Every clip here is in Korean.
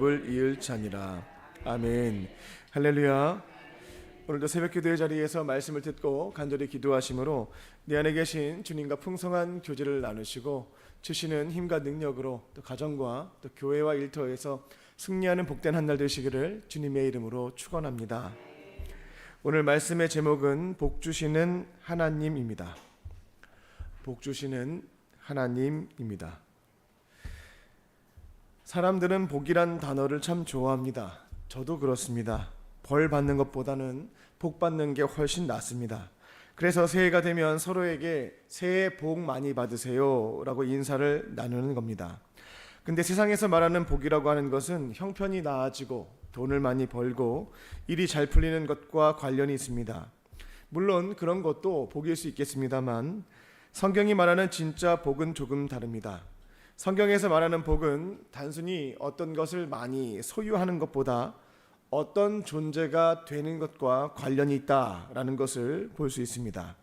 을 이을자니라. 아멘. 할렐루야. 오늘도 새벽기도의 자리에서 말씀을 듣고 간절히 기도하심으로 내 안에 계신 주님과 풍성한 교제를 나누시고 주시는 힘과 능력으로 또 가정과 또 교회와 일터에서 승리하는 복된 한 날 되시기를 주님의 이름으로 축원합니다. 오늘 말씀의 제목은 복 주시는 하나님입니다. 복 주시는 하나님입니다. 사람들은 복이란 단어를 참 좋아합니다. 저도 그렇습니다. 벌 받는 것보다는 복 받는 게 훨씬 낫습니다. 그래서 새해가 되면 서로에게 새해 복 많이 받으세요 라고 인사를 나누는 겁니다. 근데 세상에서 말하는 복이라고 하는 것은 형편이 나아지고 돈을 많이 벌고 일이 잘 풀리는 것과 관련이 있습니다. 물론 그런 것도 복일 수 있겠습니다만 성경이 말하는 진짜 복은 조금 다릅니다. 성경에서 말하는 복은 단순히 어떤 것을 많이 소유하는 것보다 어떤 존재가 되는 것과 관련이 있다라는 것을 볼 수 있습니다.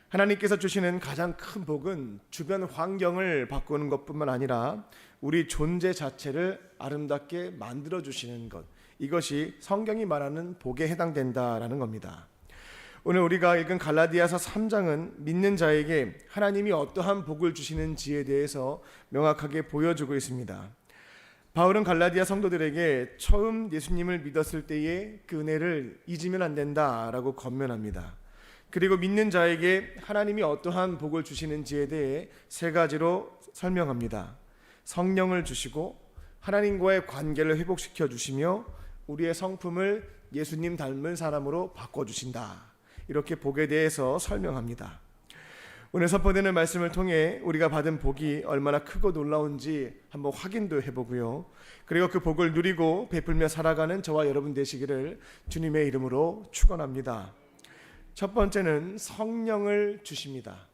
하나님께서 주시는 가장 큰 복은 주변 환경을 바꾸는 것뿐만 아니라 우리 존재 자체를 아름답게 만들어 주시는 것, 이것이 성경이 말하는 복에 해당된다라는 겁니다. 오늘 우리가 읽은 갈라디아서 3장은 믿는 자에게 하나님이 어떠한 복을 주시는지에 대해서 명확하게 보여주고 있습니다. 바울은 갈라디아 성도들에게 처음 예수님을 믿었을 때의 그 은혜를 잊으면 안 된다라고 권면합니다. 그리고 믿는 자에게 하나님이 어떠한 복을 주시는지에 대해 세 가지로 설명합니다. 성령을 주시고 하나님과의 관계를 회복시켜 주시며 우리의 성품을 예수님 닮은 사람으로 바꿔주신다. 이렇게 복에 대해서 설명합니다. 오늘 선포되는 말씀을 통해 우리가 받은 복이 얼마나 크고 놀라운지 한번 확인도 해보고요. 그리고 그 복을 누리고 베풀며 살아가는 저와 여러분 되시기를 주님의 이름으로 축원합니다. 첫 번째는 성령을 주십니다.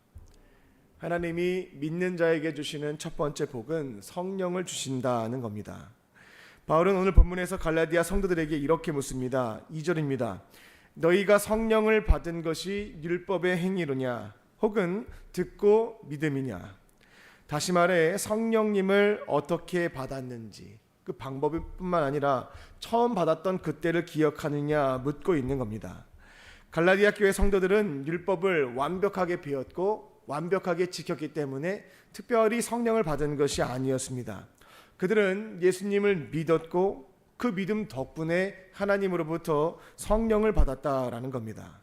하나님이 믿는 자에게 주시는 첫 번째 복은 성령을 주신다는 겁니다. 바울은 오늘 본문에서 갈라디아 성도들에게 이렇게 묻습니다. 2절입니다. 너희가 성령을 받은 것이 율법의 행위로냐 혹은 듣고 믿음이냐. 다시 말해 성령님을 어떻게 받았는지 그 방법뿐만 아니라 처음 받았던 그때를 기억하느냐 묻고 있는 겁니다. 갈라디아 교회 성도들은 율법을 완벽하게 배웠고 완벽하게 지켰기 때문에 특별히 성령을 받은 것이 아니었습니다. 그들은 예수님을 믿었고 그 믿음 덕분에 하나님으로부터 성령을 받았다라는 겁니다.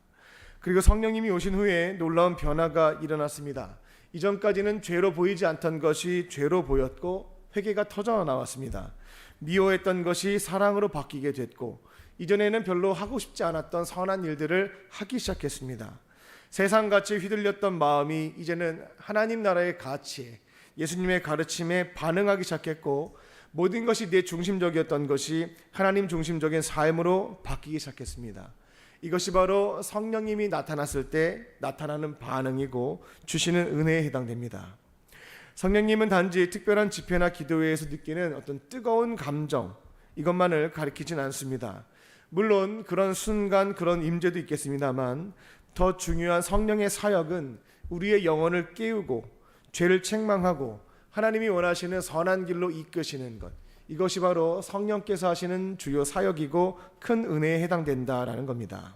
그리고 성령님이 오신 후에 놀라운 변화가 일어났습니다. 이전까지는 죄로 보이지 않던 것이 죄로 보였고 회개가 터져 나왔습니다. 미워했던 것이 사랑으로 바뀌게 됐고 이전에는 별로 하고 싶지 않았던 선한 일들을 하기 시작했습니다. 세상같이 휘둘렸던 마음이 이제는 하나님 나라의 가치에 예수님의 가르침에 반응하기 시작했고 모든 것이 내 중심적이었던 것이 하나님 중심적인 삶으로 바뀌기 시작했습니다. 이것이 바로 성령님이 나타났을 때 나타나는 반응이고 주시는 은혜에 해당됩니다. 성령님은 단지 특별한 집회나 기도회에서 느끼는 어떤 뜨거운 감정 이것만을 가리키진 않습니다. 물론 그런 순간 그런 임재도 있겠습니다만 더 중요한 성령의 사역은 우리의 영혼을 깨우고 죄를 책망하고 하나님이 원하시는 선한 길로 이끄시는 것, 이것이 바로 성령께서 하시는 주요 사역이고 큰 은혜에 해당된다라는 겁니다.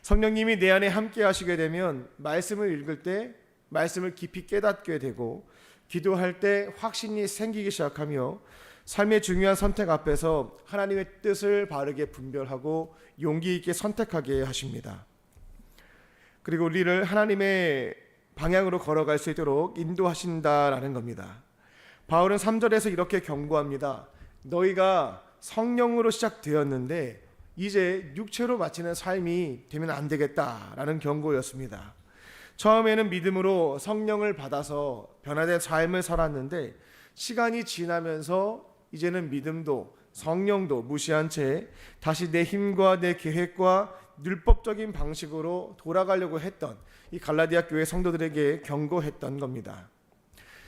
성령님이 내 안에 함께 하시게 되면 말씀을 읽을 때 말씀을 깊이 깨닫게 되고 기도할 때 확신이 생기기 시작하며 삶의 중요한 선택 앞에서 하나님의 뜻을 바르게 분별하고 용기 있게 선택하게 하십니다. 그리고 우리를 하나님의 방향으로 걸어갈 수 있도록 인도하신다라는 겁니다. 바울은 3절에서 이렇게 경고합니다. 너희가 성령으로 시작되었는데 이제 육체로 마치는 삶이 되면 안 되겠다라는 경고였습니다. 처음에는 믿음으로 성령을 받아서 변화된 삶을 살았는데 시간이 지나면서 이제는 믿음도 성령도 무시한 채 다시 내 힘과 내 계획과 율법적인 방식으로 돌아가려고 했던 이 갈라디아 교회 성도들에게 경고했던 겁니다.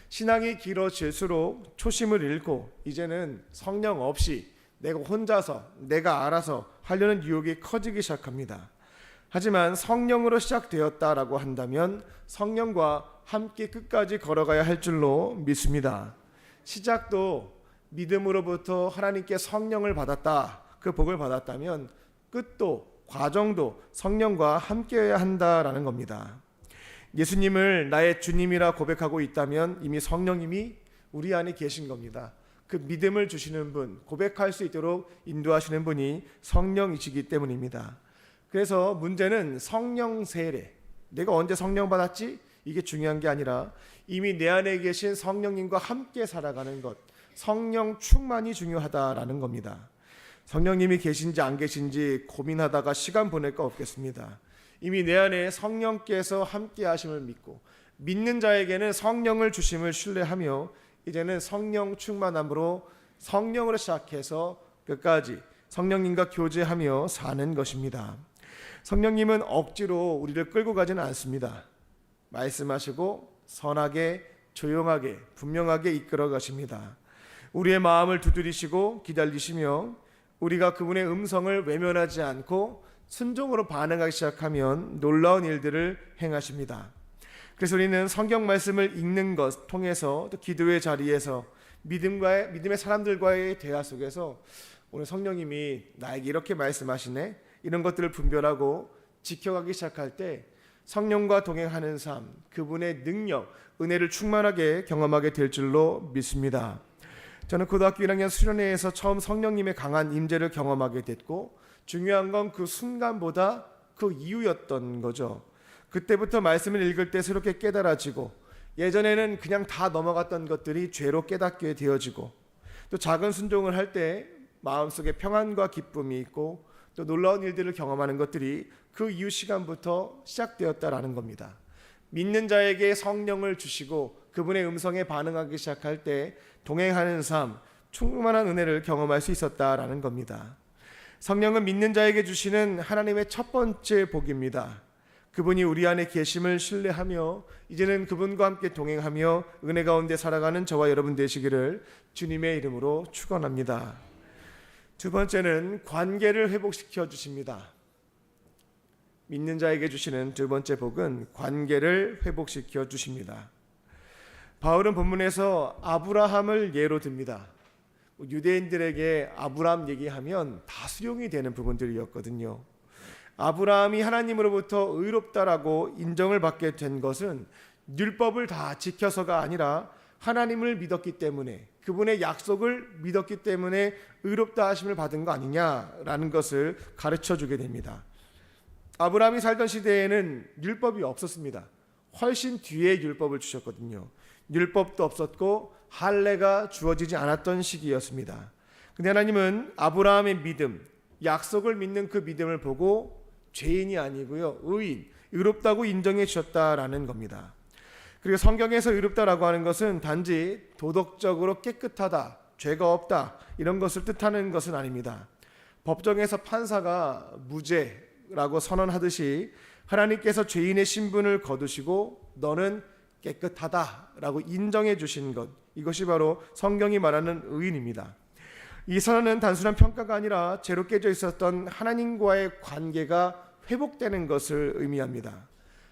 신앙이 길어질수록 초심을 잃고 이제는 성령 없이 내가 혼자서 내가 알아서 하려는 유혹이 커지기 시작합니다. 하지만 성령으로 시작되었다라고 한다면 성령과 함께 끝까지 걸어가야 할 줄로 믿습니다. 시작도 믿음으로부터 하나님께 성령을 받았다, 그 복을 받았다면 끝도 과정도 성령과 함께해야 한다라는 겁니다. 예수님을 나의 주님이라 고백하고 있다면 이미 성령님이 우리 안에 계신 겁니다. 그 믿음을 주시는 분, 고백할 수 있도록 인도하시는 분이 성령이시기 때문입니다. 그래서 문제는 성령 세례, 내가 언제 성령 받았지? 이게 중요한 게 아니라 이미 내 안에 계신 성령님과 함께 살아가는 것, 성령 충만이 중요하다라는 겁니다. 성령님이 계신지 안 계신지 고민하다가 시간 보낼 거 없겠습니다. 이미 내 안에 성령께서 함께 하심을 믿고 믿는 자에게는 성령을 주심을 신뢰하며 이제는 성령 충만함으로 성령으로 시작해서 끝까지 성령님과 교제하며 사는 것입니다. 성령님은 억지로 우리를 끌고 가지는 않습니다. 말씀하시고 선하게 조용하게 분명하게 이끌어 가십니다. 우리의 마음을 두드리시고 기다리시며 우리가 그분의 음성을 외면하지 않고 순종으로 반응하기 시작하면 놀라운 일들을 행하십니다. 그래서 우리는 성경 말씀을 읽는 것 통해서 또 기도의 자리에서 믿음의 사람들과의 대화 속에서 오늘 성령님이 나에게 이렇게 말씀하시네, 이런 것들을 분별하고 지켜가기 시작할 때 성령과 동행하는 삶, 그분의 능력, 은혜를 충만하게 경험하게 될 줄로 믿습니다. 저는 고등학교 1학년 수련회에서 처음 성령님의 강한 임재를 경험하게 됐고 중요한 건 그 순간보다 그 이유였던 거죠. 그때부터 말씀을 읽을 때 새롭게 깨달아지고 예전에는 그냥 다 넘어갔던 것들이 죄로 깨닫게 되어지고 또 작은 순종을 할 때 마음속에 평안과 기쁨이 있고 또 놀라운 일들을 경험하는 것들이 그 이후 시간부터 시작되었다라는 겁니다. 믿는 자에게 성령을 주시고 그분의 음성에 반응하기 시작할 때 동행하는 삶, 충만한 은혜를 경험할 수 있었다라는 겁니다. 성령은 믿는 자에게 주시는 하나님의 첫 번째 복입니다. 그분이 우리 안에 계심을 신뢰하며 이제는 그분과 함께 동행하며 은혜 가운데 살아가는 저와 여러분 되시기를 주님의 이름으로 축원합니다. 두 번째는 관계를 회복시켜 주십니다. 믿는 자에게 주시는 두 번째 복은 관계를 회복시켜 주십니다. 바울은 본문에서 아브라함을 예로 듭니다. 유대인들에게 아브라함 얘기하면 다 수용이 되는 부분들이었거든요. 아브라함이 하나님으로부터 의롭다라고 인정을 받게 된 것은 율법을 다 지켜서가 아니라 하나님을 믿었기 때문에, 그분의 약속을 믿었기 때문에 의롭다 하심을 받은 거 아니냐라는 것을 가르쳐 주게 됩니다. 아브라함이 살던 시대에는 율법이 없었습니다. 훨씬 뒤에 율법을 주셨거든요. 율법도 없었고 할례가 주어지지 않았던 시기였습니다. 근데 하나님은 아브라함의 믿음, 약속을 믿는 그 믿음을 보고 죄인이 아니고요, 의인, 의롭다고 인정해 주셨다라는 겁니다. 그리고 성경에서 의롭다라고 하는 것은 단지 도덕적으로 깨끗하다, 죄가 없다 이런 것을 뜻하는 것은 아닙니다. 법정에서 판사가 무죄라고 선언하듯이 하나님께서 죄인의 신분을 거두시고 너는 깨끗하다라고 인정해 주신 것, 이것이 바로 성경이 말하는 의인입니다. 이 선언은 단순한 평가가 아니라 죄로 깨져 있었던 하나님과의 관계가 회복되는 것을 의미합니다.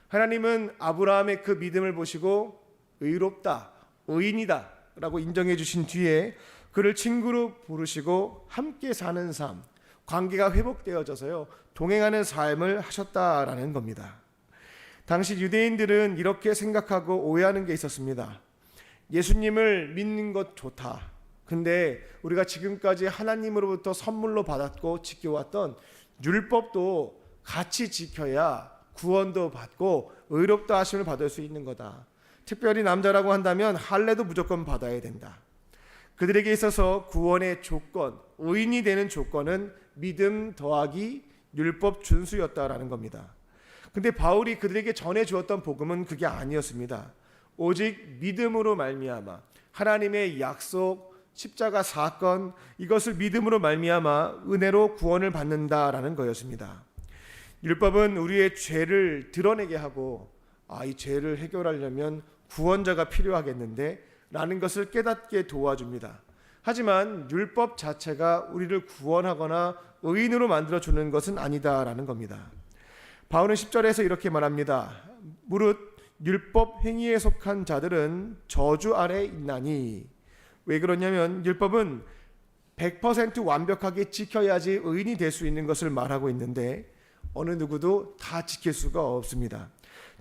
하나님은 아브라함의 그 믿음을 보시고 의롭다, 의인이다 라고 인정해 주신 뒤에 그를 친구로 부르시고 함께 사는 삶, 관계가 회복되어져서요 동행하는 삶을 하셨다라는 겁니다. 당시 유대인들은 이렇게 생각하고 오해하는 게 있었습니다. 예수님을 믿는 것 좋다. 근데 우리가 지금까지 하나님으로부터 선물로 받았고 지켜왔던 율법도 같이 지켜야 구원도 받고 의롭다 하심을 받을 수 있는 거다. 특별히 남자라고 한다면 할례도 무조건 받아야 된다. 그들에게 있어서 구원의 조건, 의인이 되는 조건은 믿음 더하기 율법 준수였다라는 겁니다. 근데 바울이 그들에게 전해 주었던 복음은 그게 아니었습니다. 오직 믿음으로 말미암아 하나님의 약속, 십자가 사건, 이것을 믿음으로 말미암아 은혜로 구원을 받는다라는 거였습니다. 율법은 우리의 죄를 드러내게 하고 이 죄를 해결하려면 구원자가 필요하겠는데 라는 것을 깨닫게 도와줍니다. 하지만 율법 자체가 우리를 구원하거나 의인으로 만들어주는 것은 아니다라는 겁니다. 바울은 10절에서 이렇게 말합니다. 무릇 율법 행위에 속한 자들은 저주 아래 있나니 왜 그러냐면 율법은 100% 완벽하게 지켜야지 의인이 될 수 있는 것을 말하고 있는데 어느 누구도 다 지킬 수가 없습니다.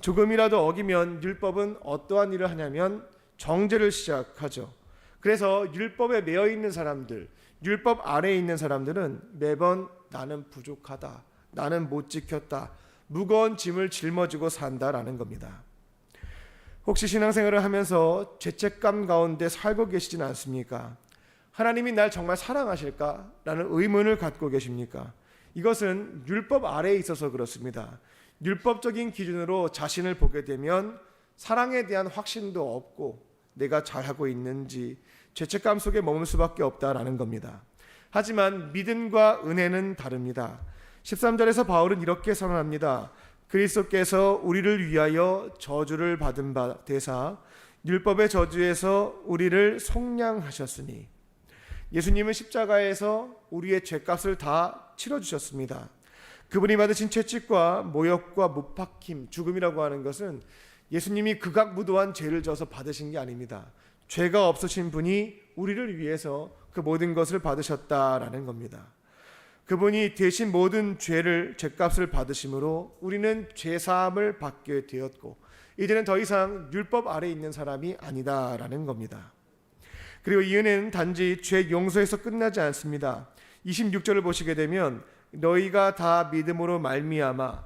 조금이라도 어기면 율법은 어떠한 일을 하냐면 정죄를 시작하죠. 그래서 율법에 매여 있는 사람들, 율법 아래에 있는 사람들은 매번 나는 부족하다, 나는 못 지켰다, 무거운 짐을 짊어지고 산다라는 겁니다. 혹시 신앙생활을 하면서 죄책감 가운데 살고 계시지는 않습니까? 하나님이 날 정말 사랑하실까? 라는 의문을 갖고 계십니까? 이것은 율법 아래에 있어서 그렇습니다. 율법적인 기준으로 자신을 보게 되면 사랑에 대한 확신도 없고 내가 잘하고 있는지 죄책감 속에 머물 수밖에 없다라는 겁니다. 하지만 믿음과 은혜는 다릅니다. 13절에서 바울은 이렇게 선언합니다. 그리스도께서 우리를 위하여 저주를 받은 바 되사 율법의 저주에서 우리를 속량하셨으니, 예수님은 십자가에서 우리의 죄값을 다 치러주셨습니다. 그분이 받으신 채찍과 모욕과 못박힘, 죽음이라고 하는 것은 예수님이 극악무도한 죄를 져서 받으신 게 아닙니다. 죄가 없으신 분이 우리를 위해서 그 모든 것을 받으셨다라는 겁니다. 그분이 대신 모든 죄값을 받으심으로 우리는 죄사함을 받게 되었고 이제는 더 이상 율법 아래에 있는 사람이 아니다라는 겁니다. 그리고 이 은혜는 단지 죄 용서에서 끝나지 않습니다. 26절을 보시게 되면 너희가 다 믿음으로 말미암아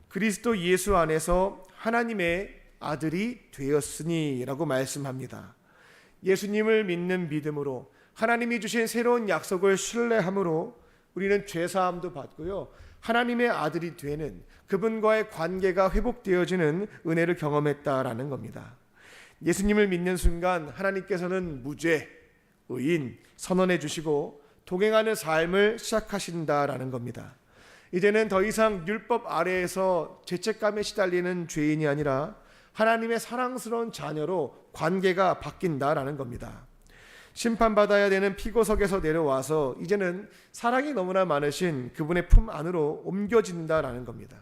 그리스도 예수 안에서 하나님의 아들이 되었으니 라고 말씀합니다. 예수님을 믿는 믿음으로 하나님이 주신 새로운 약속을 신뢰함으로 우리는 죄사함도 받고요, 하나님의 아들이 되는 그분과의 관계가 회복되어지는 은혜를 경험했다라는 겁니다. 예수님을 믿는 순간 하나님께서는 무죄, 의인 선언해 주시고 동행하는 삶을 시작하신다라는 겁니다. 이제는 더 이상 율법 아래에서 죄책감에 시달리는 죄인이 아니라 하나님의 사랑스러운 자녀로 관계가 바뀐다라는 겁니다. 심판받아야 되는 피고석에서 내려와서 이제는 사랑이 너무나 많으신 그분의 품 안으로 옮겨진다라는 겁니다.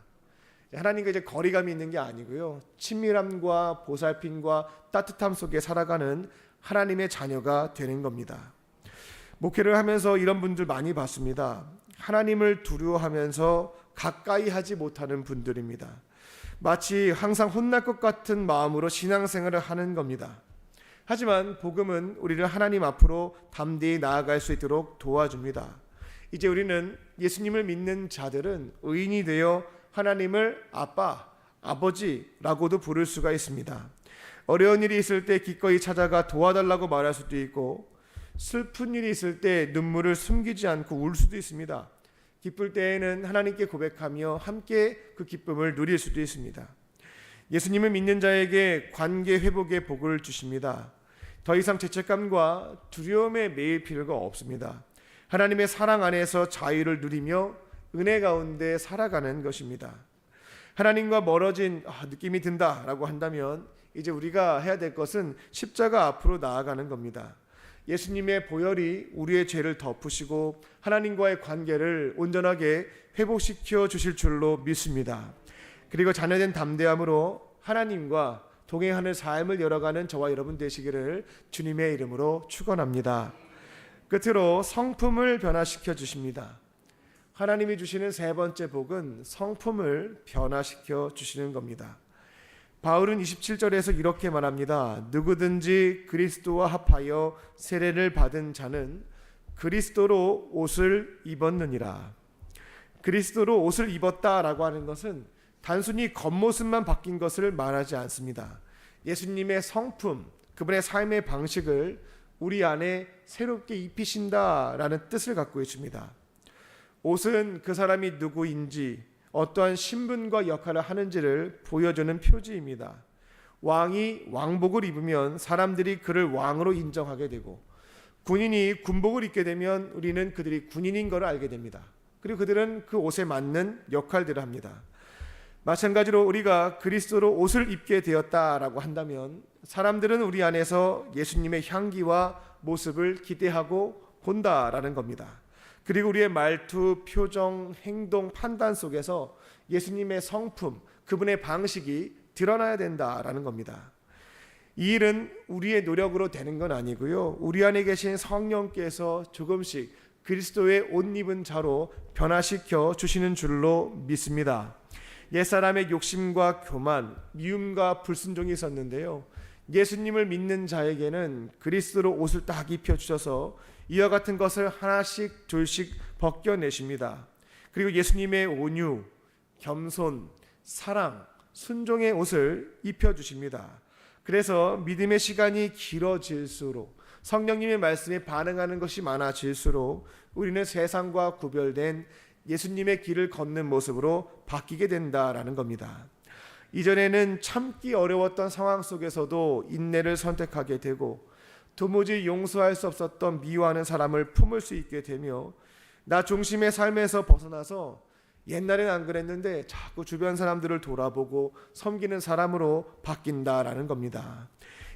하나님과 이제 거리감이 있는 게 아니고요, 친밀함과 보살핌과 따뜻함 속에 살아가는 하나님의 자녀가 되는 겁니다. 목회를 하면서 이런 분들 많이 봤습니다. 하나님을 두려워하면서 가까이 하지 못하는 분들입니다. 마치 항상 혼날 것 같은 마음으로 신앙생활을 하는 겁니다. 하지만 복음은 우리를 하나님 앞으로 담대히 나아갈 수 있도록 도와줍니다. 이제 우리는 예수님을 믿는 자들은 의인이 되어 하나님을 아빠, 아버지라고도 부를 수가 있습니다. 어려운 일이 있을 때 기꺼이 찾아가 도와달라고 말할 수도 있고, 슬픈 일이 있을 때 눈물을 숨기지 않고 울 수도 있습니다. 기쁠 때에는 하나님께 고백하며 함께 그 기쁨을 누릴 수도 있습니다. 예수님을 믿는 자에게 관계 회복의 복을 주십니다. 더 이상 죄책감과 두려움에 매일 필요가 없습니다. 하나님의 사랑 안에서 자유를 누리며 은혜 가운데 살아가는 것입니다. 하나님과 멀어진 느낌이 든다라고 한다면 이제 우리가 해야 될 것은 십자가 앞으로 나아가는 겁니다. 예수님의 보혈이 우리의 죄를 덮으시고 하나님과의 관계를 온전하게 회복시켜 주실 줄로 믿습니다. 그리고 자녀된 담대함으로 하나님과 동행하는 삶을 열어가는 저와 여러분 되시기를 주님의 이름으로 축원합니다. 끝으로 성품을 변화시켜 주십니다. 하나님이 주시는 세 번째 복은 성품을 변화시켜 주시는 겁니다. 바울은 27절에서 이렇게 말합니다. 누구든지 그리스도와 합하여 세례를 받은 자는 그리스도로 옷을 입었느니라. 그리스도로 옷을 입었다라고 하는 것은 단순히 겉모습만 바뀐 것을 말하지 않습니다. 예수님의 성품, 그분의 삶의 방식을 우리 안에 새롭게 입히신다라는 뜻을 갖고 있습니다. 옷은 그 사람이 누구인지, 어떠한 신분과 역할을 하는지를 보여주는 표지입니다. 왕이 왕복을 입으면 사람들이 그를 왕으로 인정하게 되고, 군인이 군복을 입게 되면 우리는 그들이 군인인 것을 알게 됩니다. 그리고 그들은 그 옷에 맞는 역할들을 합니다. 마찬가지로 우리가 그리스도로 옷을 입게 되었다라고 한다면 사람들은 우리 안에서 예수님의 향기와 모습을 기대하고 본다라는 겁니다. 그리고 우리의 말투, 표정, 행동, 판단 속에서 예수님의 성품, 그분의 방식이 드러나야 된다라는 겁니다. 이 일은 우리의 노력으로 되는 건 아니고요, 우리 안에 계신 성령께서 조금씩 그리스도의 옷 입은 자로 변화시켜 주시는 줄로 믿습니다. 옛사람의 욕심과 교만, 미움과 불순종이 있었는데요, 예수님을 믿는 자에게는 그리스도로 옷을 딱 입혀주셔서 이와 같은 것을 하나씩 둘씩 벗겨내십니다. 그리고 예수님의 온유, 겸손, 사랑, 순종의 옷을 입혀주십니다. 그래서 믿음의 시간이 길어질수록, 성령님의 말씀에 반응하는 것이 많아질수록 우리는 세상과 구별된 예수님의 길을 걷는 모습으로 바뀌게 된다라는 겁니다. 이전에는 참기 어려웠던 상황 속에서도 인내를 선택하게 되고, 도무지 용서할 수 없었던 미워하는 사람을 품을 수 있게 되며, 나 중심의 삶에서 벗어나서 옛날엔 안 그랬는데 자꾸 주변 사람들을 돌아보고 섬기는 사람으로 바뀐다라는 겁니다.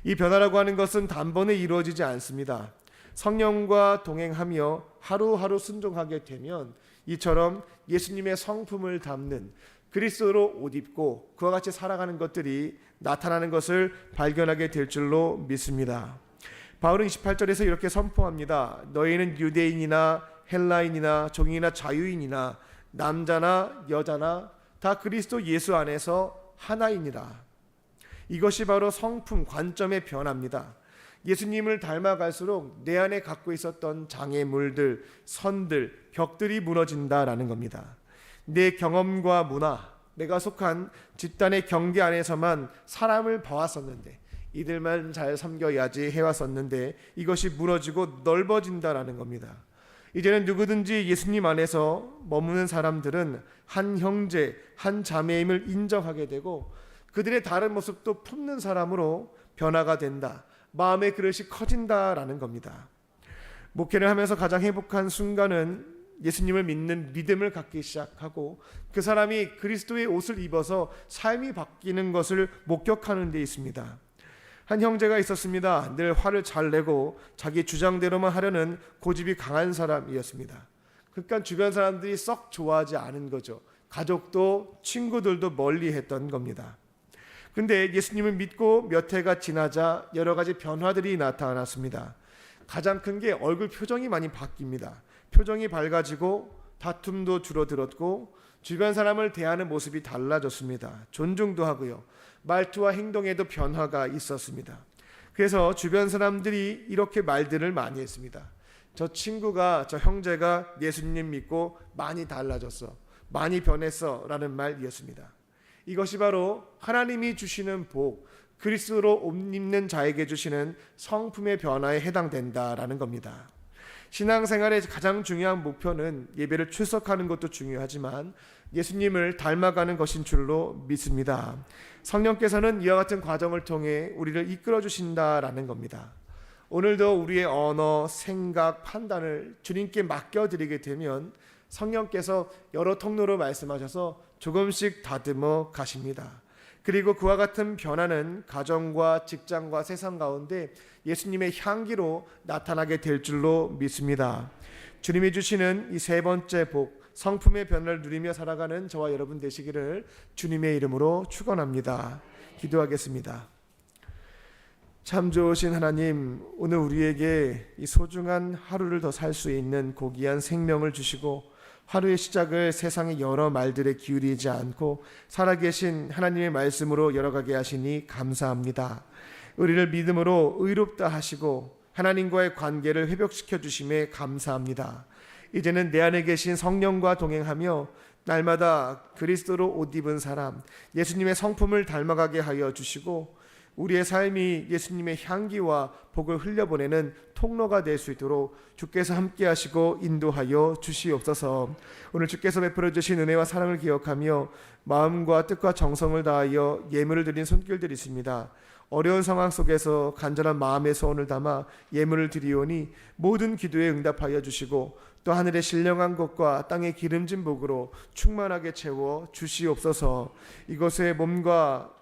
이 변화라고 하는 것은 단번에 이루어지지 않습니다. 성령과 동행하며 하루하루 순종하게 되면 이처럼 예수님의 성품을 담는, 그리스도로 옷 입고 그와 같이 살아가는 것들이 나타나는 것을 발견하게 될 줄로 믿습니다. 바울은 28절에서 이렇게 선포합니다. 너희는 유대인이나 헬라인이나 종이나 자유인이나 남자나 여자나 다 그리스도 예수 안에서 하나이니라. 이것이 바로 성품, 관점의 변화입니다. 예수님을 닮아갈수록 내 안에 갖고 있었던 장애물들, 선들, 벽들이 무너진다라는 겁니다. 내 경험과 문화, 내가 속한 집단의 경계 안에서만 사람을 봐왔었는데, 이들만 잘 섬겨야지 해왔었는데 이것이 무너지고 넓어진다라는 겁니다. 이제는 누구든지 예수님 안에서 머무는 사람들은 한 형제, 한 자매임을 인정하게 되고 그들의 다른 모습도 품는 사람으로 변화가 된다. 마음의 그릇이 커진다라는 겁니다. 목회를 하면서 가장 행복한 순간은 예수님을 믿는 믿음을 갖기 시작하고 그 사람이 그리스도의 옷을 입어서 삶이 바뀌는 것을 목격하는 데 있습니다. 한 형제가 있었습니다. 늘 화를 잘 내고 자기 주장대로만 하려는 고집이 강한 사람이었습니다. 그러니까 주변 사람들이 썩 좋아하지 않은 거죠. 가족도 친구들도 멀리했던 겁니다. 근데 예수님을 믿고 몇 해가 지나자 여러 가지 변화들이 나타났습니다. 가장 큰 게 얼굴 표정이 많이 바뀝니다. 표정이 밝아지고 다툼도 줄어들었고 주변 사람을 대하는 모습이 달라졌습니다. 존중도 하고요. 말투와 행동에도 변화가 있었습니다. 그래서 주변 사람들이 이렇게 말들을 많이 했습니다. 저 친구가, 저 형제가 예수님 믿고 많이 달라졌어, 많이 변했어 라는 말이었습니다. 이것이 바로 하나님이 주시는 복, 그리스도로 옷 입는 자에게 주시는 성품의 변화에 해당된다라는 겁니다. 신앙생활의 가장 중요한 목표는 예배를 출석하는 것도 중요하지만 예수님을 닮아가는 것인 줄로 믿습니다. 성령께서는 이와 같은 과정을 통해 우리를 이끌어 주신다라는 겁니다. 오늘도 우리의 언어, 생각, 판단을 주님께 맡겨드리게 되면 성령께서 여러 통로로 말씀하셔서 조금씩 다듬어 가십니다. 그리고 그와 같은 변화는 가정과 직장과 세상 가운데 예수님의 향기로 나타나게 될 줄로 믿습니다. 주님이 주시는 이 세 번째 복, 성품의 변화를 누리며 살아가는 저와 여러분 되시기를 주님의 이름으로 축원합니다. 기도하겠습니다. 참 좋으신 하나님, 오늘 우리에게 이 소중한 하루를 더 살 수 있는 고귀한 생명을 주시고 하루의 시작을 세상의 여러 말들에 기울이지 않고 살아계신 하나님의 말씀으로 열어가게 하시니 감사합니다. 우리를 믿음으로 의롭다 하시고 하나님과의 관계를 회복시켜 주심에 감사합니다. 이제는 내 안에 계신 성령과 동행하며 날마다 그리스도로 옷 입은 사람, 예수님의 성품을 닮아가게 하여 주시고 우리의 삶이 예수님의 향기와 복을 흘려보내는 통로가 될 수 있도록 주께서 함께 하시고 인도하여 주시옵소서. 오늘 주께서 베풀어 주신 은혜와 사랑을 기억하며 마음과 뜻과 정성을 다하여 예물을 드린 손길들이 있습니다. 어려운 상황 속에서 간절한 마음의 소원을 담아 예물을 드리오니 모든 기도에 응답하여 주시고 또 하늘의 신령한 것과 땅의 기름진 복으로 충만하게 채워 주시옵소서. 이것에 몸과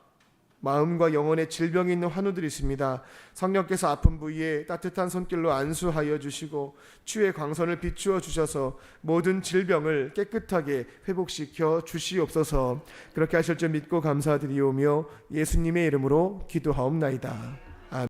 마음과 영혼에 질병이 있는 환우들이 있습니다. 성령께서 아픈 부위에 따뜻한 손길로 안수하여 주시고 치유의 광선을 비추어 주셔서 모든 질병을 깨끗하게 회복시켜 주시옵소서. 그렇게 하실 줄 믿고 감사드리오며 예수님의 이름으로 기도하옵나이다.